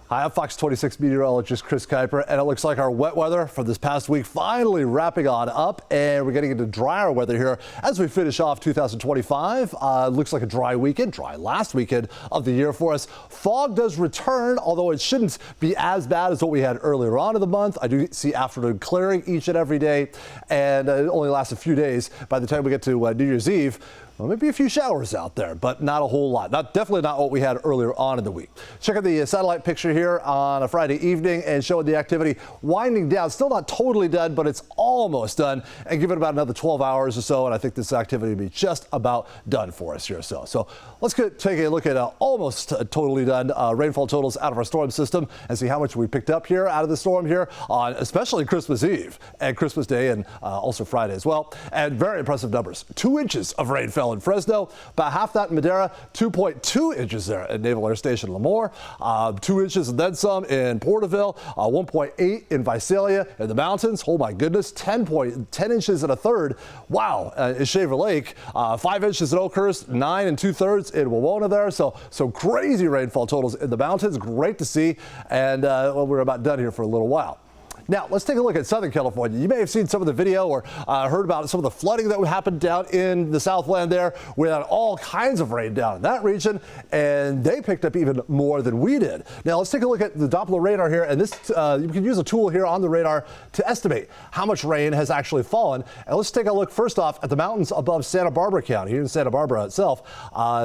Hi, I'm Fox 26 meteorologist Kris Kuyper, and it looks like our wet weather for this past week finally wrapping on up, and we're getting into drier weather here as we finish off 2025. Looks like a dry weekend, dry last weekend of the year for us. Fog does return, although it shouldn't be as bad as what we had earlier on in the month. I do see afternoon clearing each and every day, and it only lasts a few days. By the time we get to New Year's Eve, well, maybe a few showers out there, but not a whole lot. Definitely not what we had earlier on in the week. Check out the satellite picture here on a Friday evening and showing the activity winding down. Still not totally done, but it's almost done. And give it about another 12 hours or so, and I think this activity will be just about done for us here. So let's take a look at almost totally done rainfall totals out of our storm system and see how much we picked up here out of the storm here on especially Christmas Eve and Christmas Day and also Friday as well. And very impressive numbers. 2 inches of rain fell in Fresno, about half that in Madera, 2.2 inches there at Naval Air Station Lemoore, 2 inches and then some in Porterville, 1.8 in Visalia in the mountains. Oh my goodness, 10 inches and a third. Wow, in Shaver Lake, 5 inches in Oakhurst, 9 2/3 in Wawona there. So crazy rainfall totals in the mountains. Great to see, and well, we're about done here for a little while. Now, let's take a look at Southern California. You may have seen some of the video or heard about some of the flooding that happened down in the Southland there. We had all kinds of rain down in that region, and they picked up even more than we did. Now, let's take a look at the Doppler radar here, and this you can use a tool here on the radar to estimate how much rain has actually fallen. And let's take a look first off at the mountains above Santa Barbara County, here in Santa Barbara itself.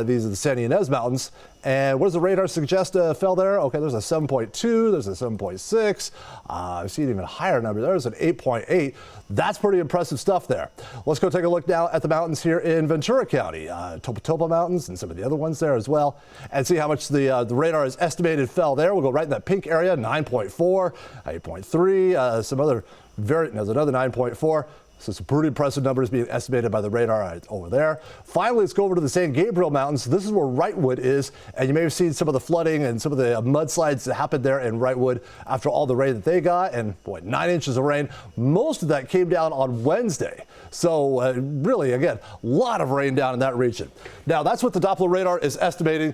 These are the Santa Ynez Mountains. And what does the radar suggest fell there? Okay, there's a 7.2, there's a 7.6. I've seen even higher number. There's an 8.8. That's pretty impressive stuff there. Let's go take a look now at the mountains here in Ventura County, Topatopa Mountains and some of the other ones there as well, and see how much the radar is estimated fell there. We'll go right in that pink area, 9.4, 8.3, some other there's another 9.4. So some pretty impressive numbers being estimated by the radar over there. Finally, let's go over to the San Gabriel Mountains. This is where Wrightwood is, and you may have seen some of the flooding and some of the mudslides that happened there in Wrightwood after all the rain that they got, and boy, 9 inches of rain. Most of that came down on Wednesday. So really, again, a lot of rain down in that region. Now, that's what the Doppler radar is estimating.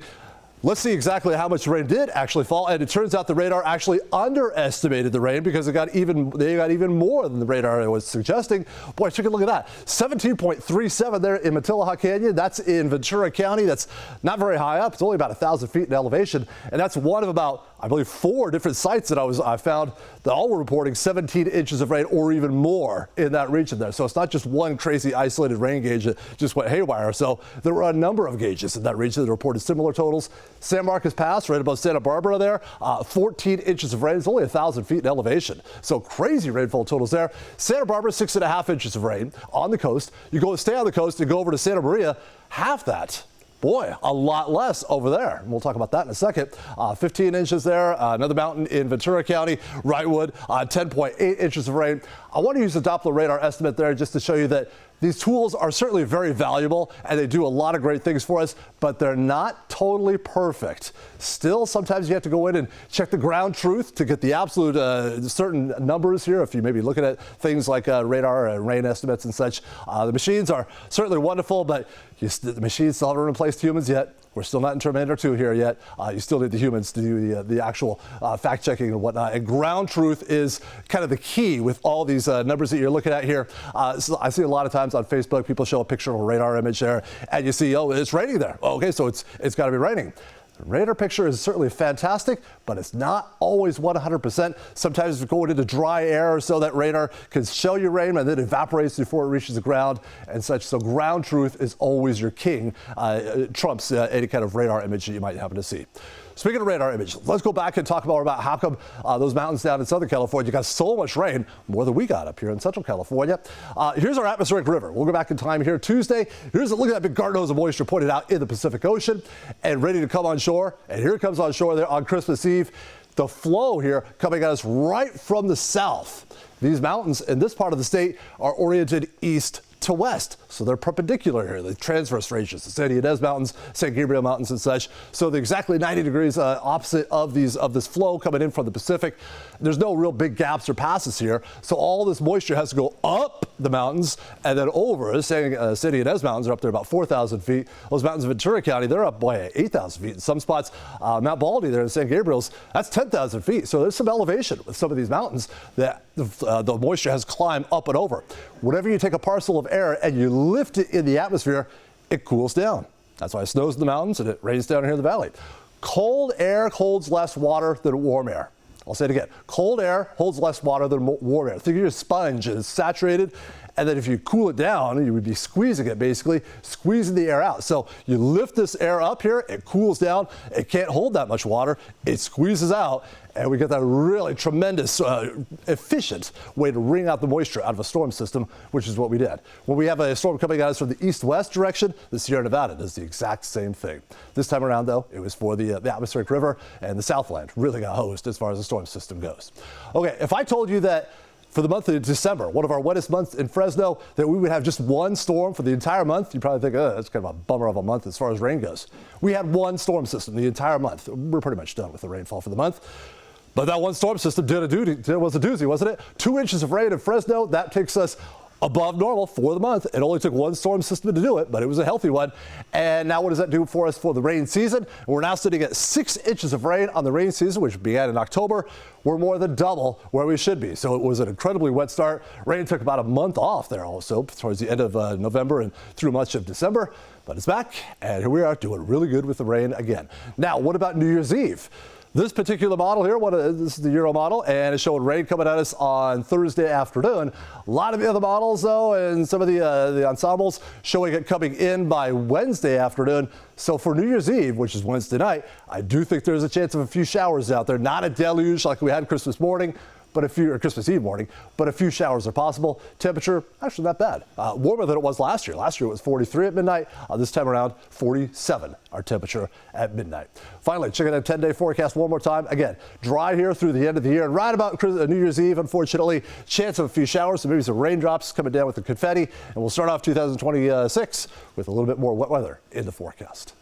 Let's see exactly how much rain did actually fall, and it turns out the radar actually underestimated the rain because they got even more than the radar was suggesting. Boy, take a look at that. 17.37 there in Matilaha Canyon. That's in Ventura County. That's not very high up. It's only about 1,000 feet in elevation, and that's one of about, I believe, 4 different sites that I found that all were reporting 17 inches of rain or even more in that region there. So it's not just one crazy isolated rain gauge that just went haywire. So there were a number of gauges in that region that reported similar totals. San Marcos Pass, right above Santa Barbara there, 14 inches of rain. It's only 1,000 feet in elevation. So crazy rainfall totals there. Santa Barbara, 6.5 inches of rain on the coast. You stay on the coast and go over to Santa Maria, half that. Boy, a lot less over there. And we'll talk about that in a second. 15 inches there. Another mountain in Ventura County, Wrightwood, 10.8 inches of rain. I want to use the Doppler radar estimate there just to show you that these tools are certainly very valuable and they do a lot of great things for us, but they're not totally perfect. Still, sometimes you have to go in and check the ground truth to get the absolute certain numbers here. If you may be looking at things like radar and rain estimates and such, the machines are certainly wonderful, but the machines still haven't replaced humans yet. We're still not in Terminator 2 here yet. You still need the humans to do the actual fact checking and whatnot. And ground truth is kind of the key with all these numbers that you're looking at here. So I see a lot of times on Facebook, people show a picture of a radar image there, and you see, oh, it's raining there. Oh, okay, so it's got to be raining. The radar picture is certainly fantastic, but it's not always 100%. Sometimes if you're going into dry air or so, that radar can show you rain and then evaporates before it reaches the ground and such. So ground truth is always your king. Trumps any kind of radar image that you might happen to see. Speaking of radar image, let's go back and talk more about how come those mountains down in Southern California got so much rain, more than we got up here in Central California. Here's our atmospheric river. We'll go back in time here Tuesday. Here's a look at that big garden hose of moisture pointed out in the Pacific Ocean and ready to come on shore. And here it comes on shore there on Christmas Eve. The flow here coming at us right from the south. These mountains in this part of the state are oriented east to west, so they're perpendicular here, the transverse ranges, the Santa Ynez Mountains, San Gabriel Mountains and such. So they're exactly 90 degrees opposite of this flow coming in from the Pacific. There's no real big gaps or passes here, so all this moisture has to go up the mountains and then over. San Ynez Mountains are up there about 4,000 feet. Those mountains in Ventura County, they're up by 8,000 feet. In some spots, Mount Baldy there in San Gabriel's, that's 10,000 feet. So there's some elevation with some of these mountains that the moisture has climbed up and over. Whenever you take a parcel of air and you lift it in the atmosphere, it cools down. That's why it snows in the mountains and it rains down here in the valley. Cold air holds less water than warm air. I'll say it again. Cold air holds less water than warm air. Think of your sponge and it's saturated. And then if you cool it down, you would be squeezing it, basically, squeezing the air out. So you lift this air up here, it cools down, it can't hold that much water, it squeezes out, and we get that really tremendous, efficient way to wring out the moisture out of a storm system, which is what we did. When we have a storm coming at us from the east-west direction, the Sierra Nevada does the exact same thing. This time around, though, it was for the atmospheric river, and the Southland really got hosed as far as the storm system goes. Okay, if I told you that for the month of December, one of our wettest months in Fresno, that we would have just one storm for the entire month, you'd probably think, oh, that's kind of a bummer of a month as far as rain goes. We had one storm system the entire month. We're pretty much done with the rainfall for the month. But that one storm system was a doozy, wasn't it? 2 inches of rain in Fresno, that takes us above normal for the month. It only took one storm system to do it, but it was a healthy one. And now what does that do for us for the rain season? We're now sitting at 6 inches of rain on the rain season, which began in October. We're more than double where we should be. So it was an incredibly wet start. Rain took about a month off there also towards the end of November and through much of December. But it's back, and here we are doing really good with the rain again. Now, what about New Year's Eve? This particular model here, this is the Euro model, and it's showing rain coming at us on Thursday afternoon. A lot of the other models, though, and some of the ensembles showing it coming in by Wednesday afternoon. So for New Year's Eve, which is Wednesday night, I do think there's a chance of a few showers out there. Not a deluge like we had Christmas morning, but Christmas Eve morning, but a few showers are possible. Temperature, actually not bad. Warmer than it was last year. Last year it was 43 at midnight. This time around, 47 our temperature at midnight. Finally, checking out a 10-day forecast one more time. Again, dry here through the end of the year. And right about New Year's Eve, unfortunately, chance of a few showers, so maybe some raindrops coming down with the confetti. And we'll start off 2026 with a little bit more wet weather in the forecast.